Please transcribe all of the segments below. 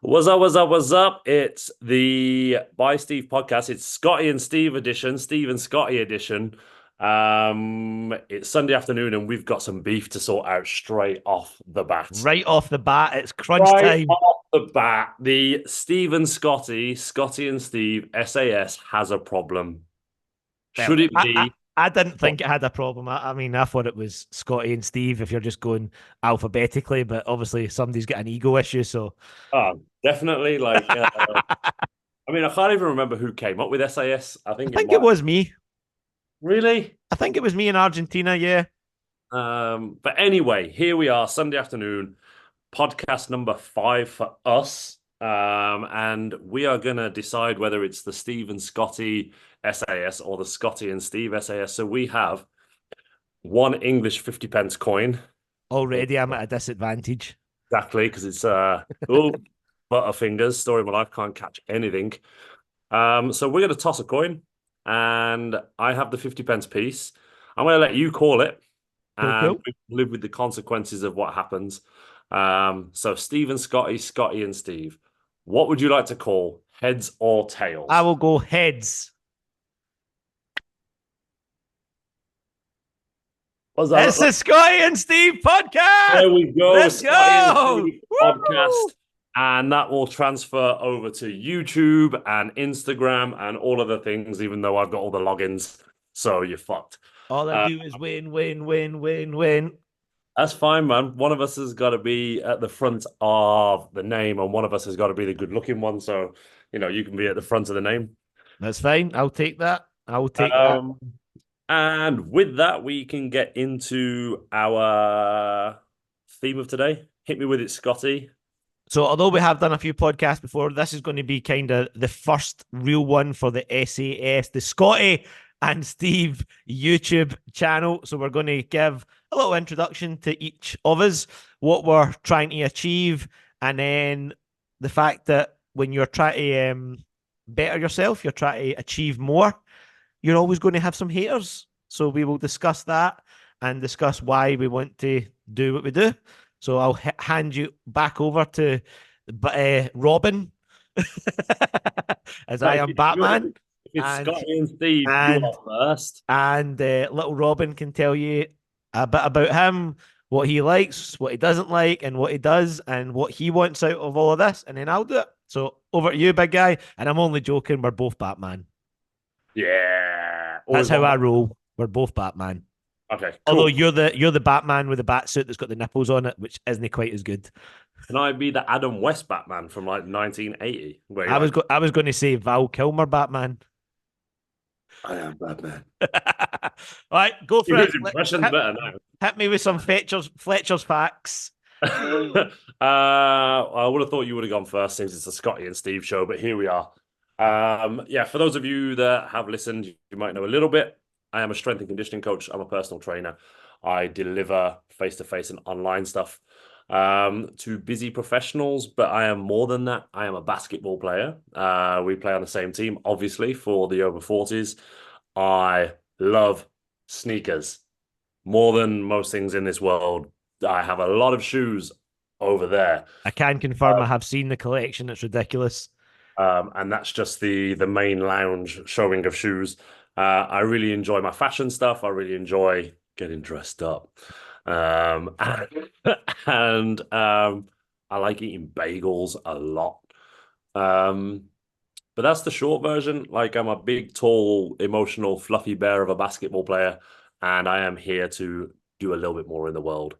What's up, what's up, what's up? It's the By Steve podcast. It's Scotty and Steve edition, Steve and Scotty edition. It's Sunday afternoon and we've got some beef to sort out straight off the bat. Right off the bat, it's crunch Right time. off the bat, the Steve and Scotty, Scotty and Steve SAS has a problem. Well, Should it I, I, be? I didn't think it had a problem. I mean, I thought it was Scotty and Steve if you're just going alphabetically, but obviously somebody's got an ego issue. So Oh, definitely. I mean, I can't even remember who came up with SAS. I I think it think it might. was me. Really? I think it was me in Argentina. Yeah. But anyway, here we are, Sunday afternoon, podcast number 5 for us. And we are gonna decide whether it's the Steve and Scotty SAS or the Scotty and Steve SAS. So we have one English 50 pence coin. Already, I'm at a disadvantage. Exactly, because it's oh, butterfingers, story of my life, can't catch anything. So we're gonna toss a coin, and I have the 50 pence piece. I'm gonna let you call it. Cool, And cool. we live with the consequences of what happens. So Steve and Scotty, Scotty and Steve, what would you like to call heads or I tails? will go heads. What's It's that? the Scotty and Steve podcast. There we go, Let's Scotty and go. Steve Woo! podcast. And that will transfer over to YouTube and Instagram and all of the things, even though I've got all the logins. So you're fucked. All I Uh, do is win, win, win, win, win. that's fine, man. One of us has got to be at the front of the name, and one of us has got to be the good looking one. So, you can be at the front of the name. That's fine. I'll take that. I'll take that. Um, and with that, we can get into our theme of today. Hit me with it, Scotty. So, although we have done a few podcasts before, this is going to be kind of the first real one for the SAS, the Scotty and Steve YouTube channel. So, we're going to give a little introduction to each of us, what we're trying to achieve, and then the fact that when you're trying to better yourself, you're trying to achieve more, you're always going to have some haters. So, we will discuss that and discuss why we want to do what we do. So I'll hand you back over to Robin, as I Right, am Batman, if it's and Scotty and Steve, you and are first. little Robin can tell you a bit about him, what he likes, what he doesn't like, and what he does, and what he wants out of all of this, and then I'll do it. So over to you, big guy. And I'm only joking. We're both Batman. Yeah. That's Always how one I more. roll. We're both Batman. Okay, Although cool. you're the Batman with the bat suit that's got the nipples on it, which isn't quite as good. Can I be the Adam West Batman from like 1980? Where you're like, I was going to say Val Kilmer Batman. I am Batman. All right, go for it. His impression's better now. Hit me with some Fletcher's facts. I would have thought you would have gone first since it's a Scotty and Steve show, but here we are. Yeah, for those of you that have listened, you might know a little bit. I am a strength and conditioning coach. I'm a personal trainer. I deliver face-to-face and online stuff to busy professionals, but I am more than that. I am a basketball player. We play on the same team, obviously, for the over 40s. I love sneakers more than most things in this world. I have a lot of shoes over there. I can confirm I have seen the collection. It's ridiculous. And that's just the main lounge showing of shoes. I really enjoy my fashion stuff. I really enjoy getting dressed up. Um, and I like eating bagels a lot. Um, but that's the short version. Like I'm a big, tall, emotional, fluffy bear of a basketball player, and I am here to do a little bit more in the world.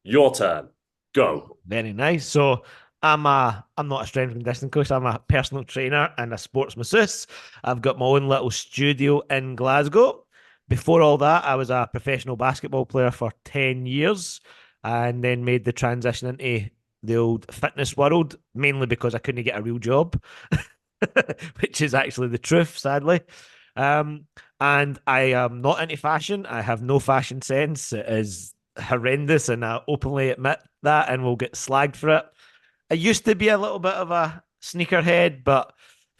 Your turn. Go. Very nice. So I'm not a strength and conditioning coach. I'm a personal trainer and a sports masseuse. I've got my own little studio in Glasgow. Before all that, I was a professional basketball player for 10 years and then made the transition into the old fitness world, mainly because I couldn't get a real job, which is actually the truth, sadly. Um, and I am not into fashion. I have no fashion sense. It is horrendous, and I openly admit that and will get slagged for it. I used to be a little bit of a sneakerhead, but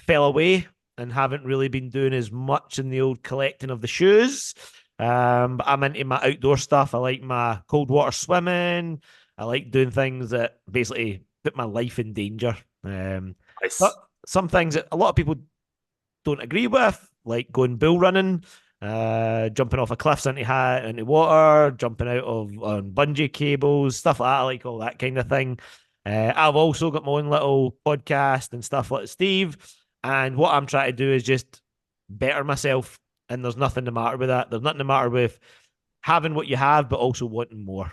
fell away and haven't really been doing as much in the old collecting of the shoes. But I'm into my outdoor stuff. I like my cold water swimming. I like doing things that basically put my life in danger. Um, but Nice. some things that a lot of people don't agree with, like going bull running, jumping off of cliffs into water, jumping out of on bungee cables, stuff like that. I like all that kind of thing. I've also got my own little podcast and stuff like Steve. And what I'm trying to do is just better myself. And there's nothing to matter with that. There's nothing to matter with having what you have, but also wanting more.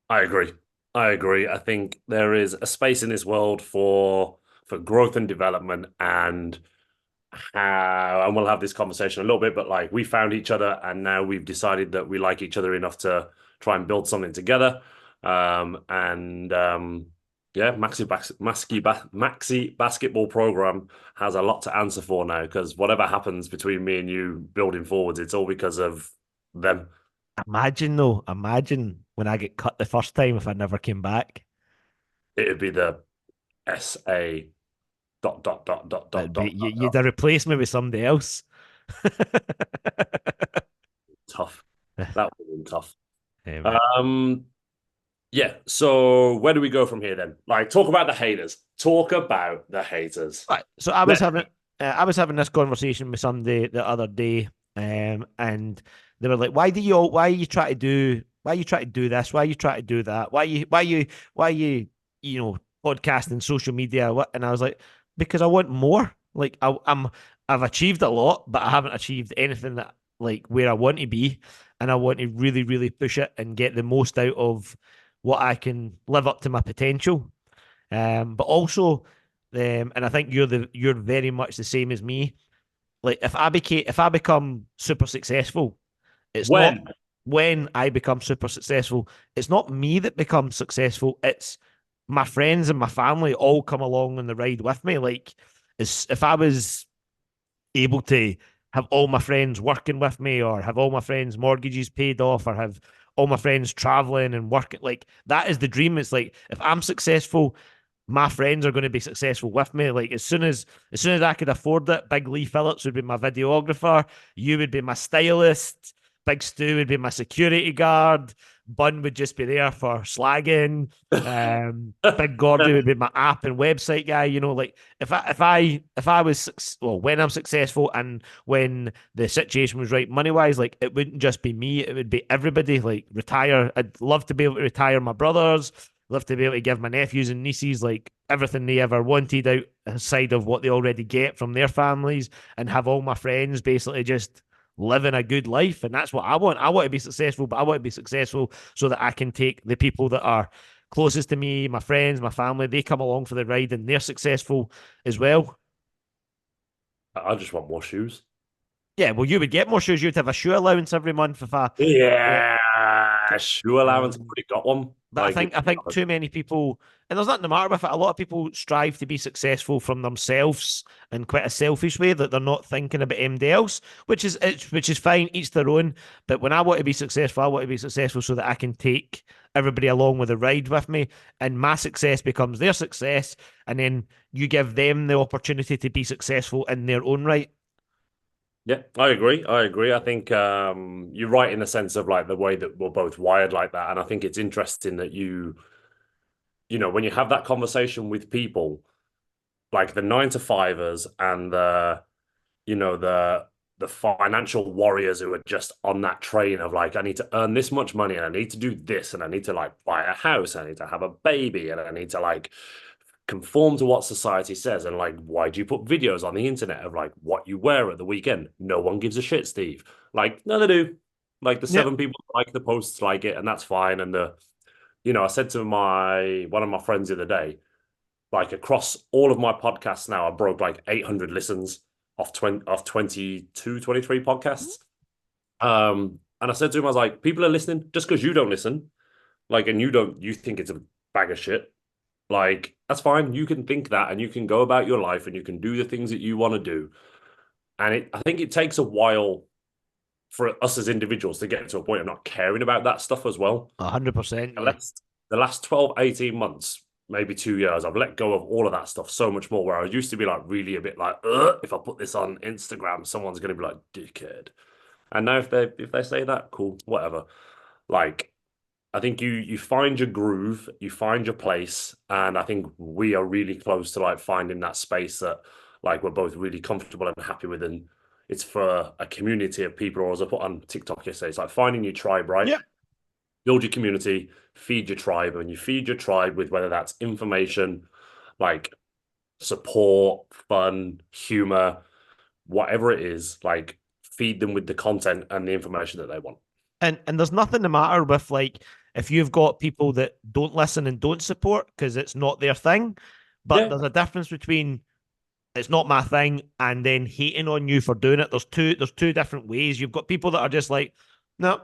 I agree. I agree. I think there is a space in this world for growth and development and how, and we'll have this conversation a little bit, but like we found each other and now we've decided that we like each other enough to try and build something together. And yeah, Maxi basketball program has a lot to answer for now because whatever happens between me and you building forwards, it's all because of them. Imagine though, imagine when I get cut the first time if I never came back. It'd be the SA It'd be you'd dot. have replaced me with somebody else. Tough. That would have been tough. Yeah, man. Um, Yeah. So where do we go from here then? Like, talk about the haters. Talk about the haters. Right. So Let I was having this conversation with somebody the other day, and they were like, why you try to do, why you try to do this, why you try to do that, why you, podcasting, social media, what? And I was like, because I want more. Like I've achieved a lot, but I haven't achieved anything that like where I want to be, and I want to really, really push it and get the most out of what I can live up to my potential. But also, and I think you're very much the same as me. Like if I become super successful, it's not when when I become super successful, it's not me that becomes successful. It's my friends and my family all come along on the ride with me. Like, if I was able to have all my friends working with me, or have all my friends' mortgages paid off, or have all my friends traveling and working, like that is the dream. It's like if I'm successful, my friends are going to be successful with me. Like as soon as I could afford it, Big Lee Phillips would be my videographer, you would be my stylist, Big Stu would be my security guard, Bun would just be there for slagging. Big Gordy would be my app and website guy. Like if I was well, when I'm successful and when the situation was right money wise, like it wouldn't just be me, it would be everybody. Like retire. I'd love to be able to retire my brothers, love to be able to give my nephews and nieces like everything they ever wanted outside of what they already get from their families, and have all my friends basically just living a good life. And that's what I want. I want to be successful, but I want to be successful so that I can take the people that are closest to me, my friends, my family, they come along for the ride and they're successful as well. I just want more shoes. Yeah, well, you would get more shoes. You'd have a shoe allowance every month if I. Yeah, Yeah, shoe allowance. I've um, already got one. But Like, I think too many people, and there's nothing the matter with it. A lot of people strive to be successful from themselves in quite a selfish way, that they're not thinking about anybody else, which is fine, each their own. But when I want to be successful, I want to be successful so that I can take everybody along with the ride with me, and my success becomes their success, and then you give them the opportunity to be successful in their own right. yeah, I agree. I agree. I think you're right in the sense of like the way that we're both wired like that, and I think it's interesting that when you have that conversation with people like the nine to fivers and the financial warriors who are just on that train of like I need to earn this much money and I need to do this and I need to like buy a house, I need to have a baby and I need to like conform to what society says. And like, why do you put videos on the internet of like what you wear at the weekend? No one gives a shit, Steve. Like, no, they do. Like the Yep. seven people that like the posts like it, and that's fine. And I said to my one of my friends the other day, like across all of my podcasts now, I broke like 800 listens off 22, 23 podcasts. And I said to him, I was like, people are listening just because you don't listen, like, and you think it's a bag of shit. Like, that's fine. You can think that and you can go about your life and you can do the things that you want to do. And I think it takes a while for us as individuals to get to a point of not caring about that stuff as well. 100%. Yeah. The last 12, 18 months, maybe 2 years, I've let go of all of that stuff so much more. Where I used to be like really a bit like, if I put this on Instagram, someone's gonna be like, dickhead. And now if they say that, cool, whatever. Like, I think you find your groove, you find your place, and I think we are really close to like finding that space that like we're both really comfortable and happy with, and it's for a community of people. Or as I put on TikTok yesterday, it's like finding your tribe, right? Yeah. Build your community, feed your tribe, and you feed your tribe with whether that's information, like support, fun, humor, whatever it is, like feed them with the content and the information that they want. And there's nothing the matter with like if you've got people that don't listen and don't support because it's not their thing, but Yeah, there's a difference between it's not my thing and then hating on you for doing it. There's two different ways. You've got people that are just like, no,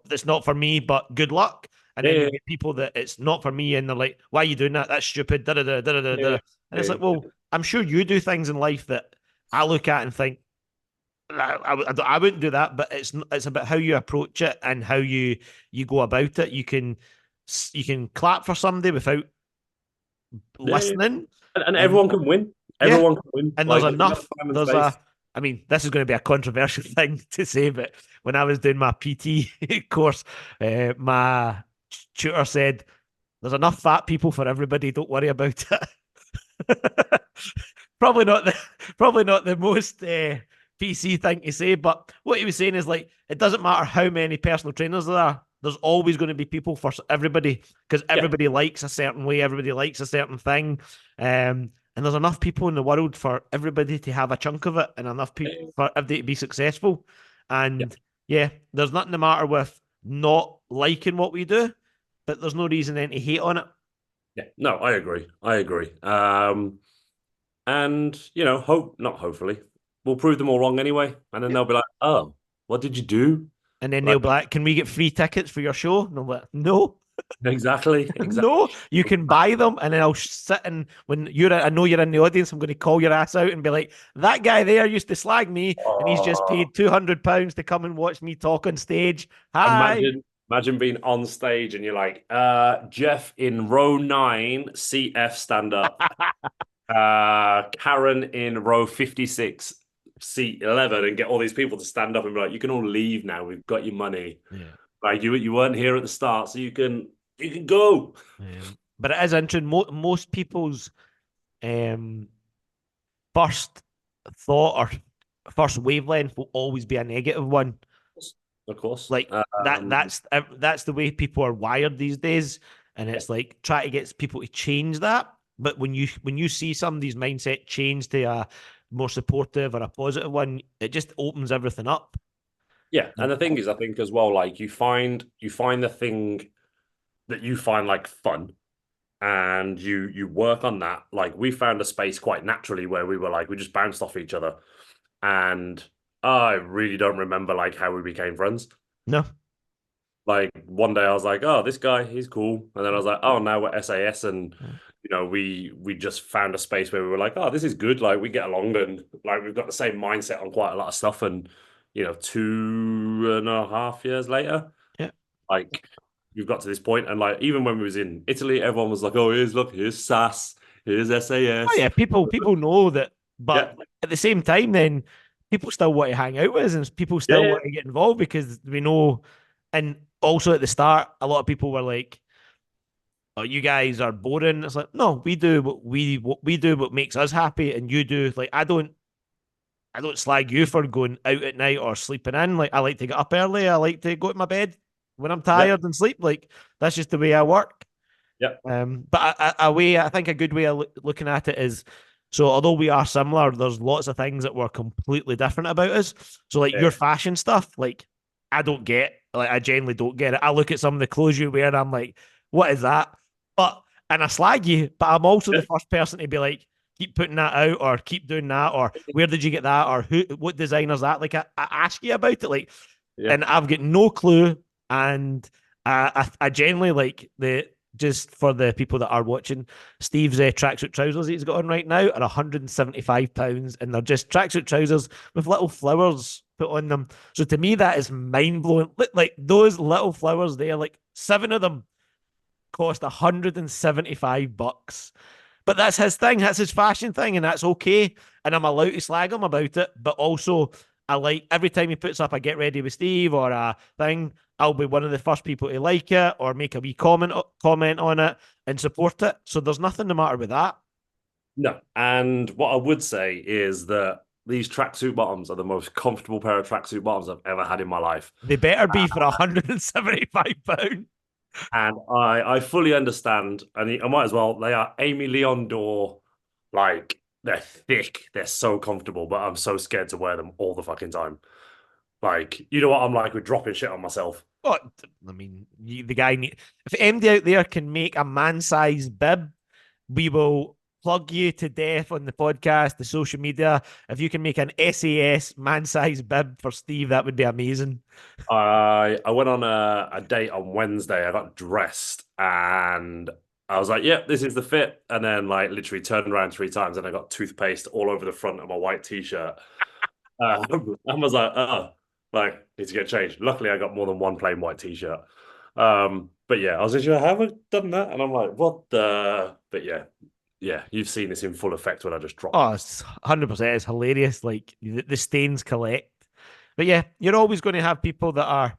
it's not for me, but good luck. And yeah, then yeah, you get people that it's not for me, and they're like, why are you doing that? That's stupid. Da da da da da yeah, da. And it's yeah, like, well, I'm sure you do things in life that I look at and think, I wouldn't do that, but it's about how you approach it and how you go about it. You can clap for somebody without yeah, yeah. listening, And and everyone can win. yeah, Everyone can win. and there's Like if you have enough. time and There's space. I mean, this is going to be a controversial thing to say, but when I was doing my PT course, my tutor said, "There's enough fat people for everybody. Don't worry about it." probably not the probably not the most PC thing to say, but what he was saying is like it doesn't matter how many personal trainers there are. There's always going to be people for everybody because Yeah, everybody likes a certain way, everybody likes a certain thing, and there's enough people in the world for everybody to have a chunk of it, and enough people yeah, for everybody to be successful. yeah. And yeah, there's nothing the matter with not liking what we do, but there's no reason then to hate on it. Yeah. No, I agree. I agree. And hope not hopefully. We'll prove them all wrong anyway. And then Yeah. they'll be like, oh, what did you do? And then Like, they'll be like, "Can we get free tickets for your show?" And I'm like, "No, exactly, exactly. no, you can buy them." And then I'll sit and when I know you're in the audience, I'm going to call your ass out and be like, "That guy there used to slag me, and he's just Oh, paid £200 to come and watch me talk on stage. Hi." imagine being on stage and you're like, Jeff in row 9, CF stand up. Karen in row 56, seat 11, and get all these people to stand up and be like, you can all leave now. We've got your money. Yeah. Like you weren't here at the start, so you can go. But it is interesting. Most people's um, first thought or first wavelength will always be a negative one. Of course. Like that's the way people are wired these days, and Yeah, it's like try to get people to change that. But when you see somebody's mindset change to a more supportive or a positive one, it just opens everything up. yeah. And And the thing is, I think as well, like you find the thing that you find like fun, and you work on that. Like we found a space quite naturally where we were like we just bounced off each other, and I really don't remember like how we became friends. no, Like one day I was like, oh, this guy, he's cool. And then I was like, oh, now we're SAS, and we just found a space where we were like, oh, this is good. Like we get along, and like we've got the same mindset on quite a lot of stuff. And 2.5 years later, yeah. like we've got to this point. And like even when we was in Italy, everyone was like, oh, here's SAS, here's Oh SAS. yeah, people know that, Yeah, but at the same time, then people still want to hang out with us, and people yeah, still yeah, want to get involved because we know. And also at the start, a lot of people were like, "Oh, you guys are boring." It's like, no, we do what makes us happy, and you do like I don't slag you for going out at night or sleeping in. Like I like to get up early. I like to go to my bed when I'm yeah, tired and sleep. Like that's just the way I work. yeah, But a way, I think a good way of looking at it is, so although we are similar, there's lots of things that were completely different about us. So like yeah, your fashion stuff, like I don't get, like I genuinely don't get it. I look at some of the clothes you wear and I'm like, what is that? But and I slag you, but I'm also yeah, the first person to be like, keep putting that out or keep doing that or where did you get that or what designer's that? Like I ask you about it, like, yeah. and I've got no clue. And I genuinely like the just for the people that are watching, Steve's tracksuit trousers he's got on right now are £175, and they're just tracksuit trousers with little flowers put on them. So to me, that is mind blowing. Like those little flowers there, like 7 of them cost £175. But that's his thing, that's his fashion thing, and that's okay. And I'm allowed to slag him about it, but also I like every time he puts up a get ready with Steve or a thing, I'll be one of the first people to like it or make a wee comment on it and support it. So there's nothing the matter with that. No. And what I would say is that these tracksuit bottoms are the most comfortable pair of tracksuit bottoms I've ever had in my life. They better be for £175. And I fully understand. And I might as well, they are Amy Leon Dore, like they're thick, they're so comfortable, but I'm so scared to wear them all the fucking time. Like, you know what I'm like with dropping shit on myself. Oh, I mean, the guy if MD out there can make a man-sized bib, we will plug you to death on the podcast, the social media. If you can make an SAS man-sized bib for Steve, that would be amazing. I went on a date on Wednesday. I got dressed and I was like, "Yep, this is the fit." And then like literally turned around three times and I got toothpaste all over the front of my white t-shirt. I was like, "Oh, like need to get changed." Luckily, I got more than one plain white t-shirt. But yeah, I was like, "Have I done that?" And I'm like, "What the?" But yeah, yeah, you've seen this in full effect when I just dropped Oh, them. it's 100%. It's hilarious. Like the stains collect. But yeah, you're always going to have people that are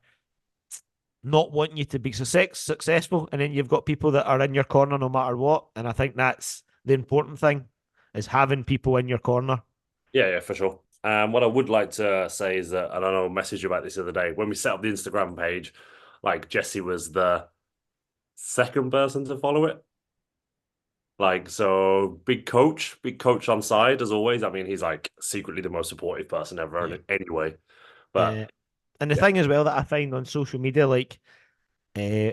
not wanting you to be successful, and then you've got people that are in your corner no matter what. And I think that's the important thing is having people in your corner. Yeah, yeah, for sure. What I would like to say is that, and I know I messaged you about this the other day, when we set up the Instagram page, like Jesse was the second person to follow it. Like, so big coach on side as always. I mean, he's like secretly the most supportive person ever Yeah. anyway. But Uh, and the yeah, thing as well that I find on social media, like uh,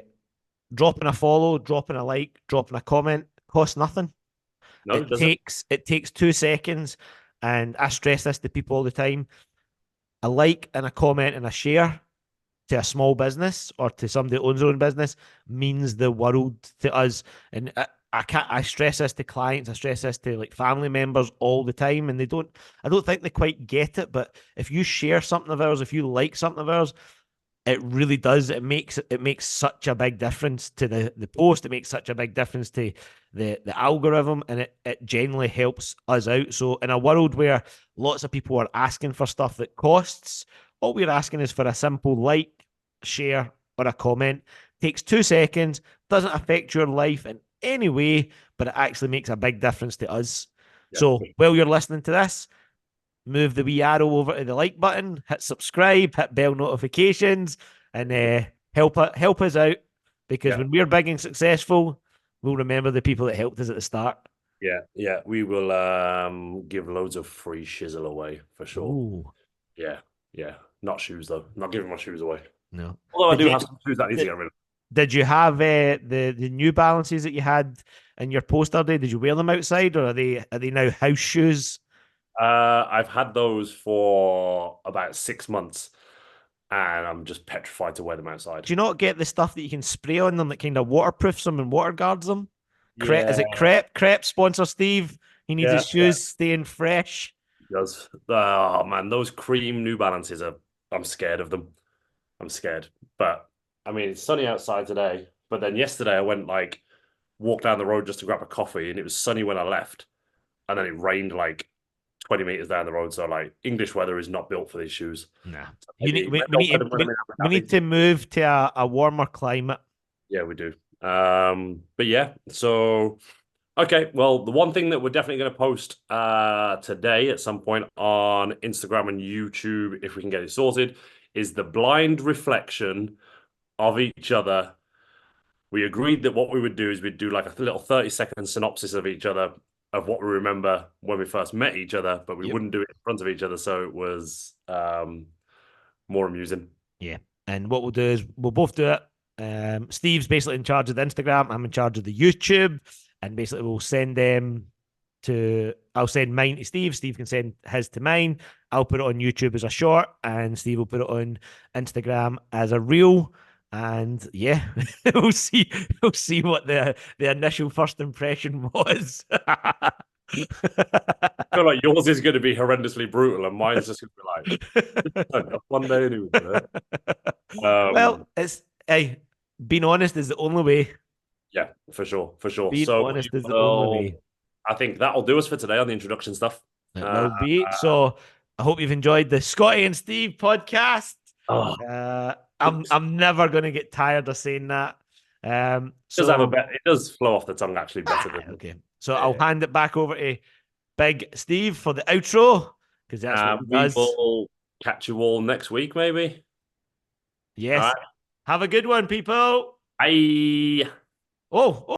dropping a follow, dropping a like, dropping a comment costs nothing. no, it doesn't. It takes 2 seconds, and I stress this to people all the time. A like and a comment and a share to a small business or to somebody that owns their own business means the world to us. And I can't. I stress this to clients. I stress this to like family members all the time, and they don't. I don't think they quite get it. But if you share something of ours, if you like something of ours, it really does. It makes such a big difference to the post. It makes such a big difference to the algorithm, and it generally helps us out. So in a world where lots of people are asking for stuff that costs, all we're asking is for a simple like, share, or a comment. Takes 2 seconds, doesn't affect your life in any way, but it actually makes a big difference to us. Yeah, So while you're listening to this, move the wee arrow over to the like button, hit subscribe, hit bell notifications, and help us out because yeah, when we're big and successful, we'll remember the people that helped us at the start. yeah, yeah. We will give loads of free shizzle away for sure. Ooh, Yeah, yeah. Not shoes though. Not giving my shoes away. no. Although I Did do you have some shoes that I need to did, get rid of. did you have the New Balances that you had in your poster day? Did you wear them outside, or are they now house shoes? I've had those for about 6 months, and I'm just petrified to wear them outside. Do you not get the stuff that you can spray on them that kind of waterproofs them and water guards them? Is Yeah, it Crep? Crep sponsor Steve. He needs yeah, his yeah. shoes staying fresh. It does. Oh man, those cream New Balances are. I'm scared of them. I'm scared. But I mean, it's sunny outside today. But then yesterday I went like walked down the road just to grab a coffee, and it was sunny when I left, and then it rained like 20 meters down the road. So like English weather is not built for these shoes. Nah. So You need maybe I'll wear them when I'm in we Abu need Dhabi. to move to a warmer climate. Yeah, we do. But yeah, so okay, well, the one thing that we're definitely going to post today at some point on Instagram and YouTube, if we can get it sorted, is the blind reflection of each other. We agreed that what we would do is we'd do like a little 30-second synopsis of each other of what we remember when we first met each other, but we Yep. wouldn't do it in front of each other, so it was more amusing. Yeah. And what we'll do is we'll both do it. Steve's basically in charge of the Instagram. I'm in charge of the YouTube. And basically we'll send them I'll send mine to Steve. Steve can send his to mine. I'll put it on YouTube as a short, and Steve will put it on Instagram as a reel. And yeah, we'll see what the initial first impression was. I feel like yours is going to be horrendously brutal, and mine's just going to be like, one day anyway. Well, Um, it's hey, being honest is the only way. yeah, for sure, for sure. Being So we honest is the only way. will, I think that'll do us for today on the introduction stuff. It Uh, will be. So I hope you've enjoyed the Scotty and Steve podcast. Oh, it I'm never going to get tired of saying that. does have a So bit. It does flow off the tongue actually better than. okay. So I'll Yeah. hand it back over to Big Steve for the outro because that's what he We does. will catch you all next week, maybe. All Yes. right. Have a good one, people. Bye. Oh,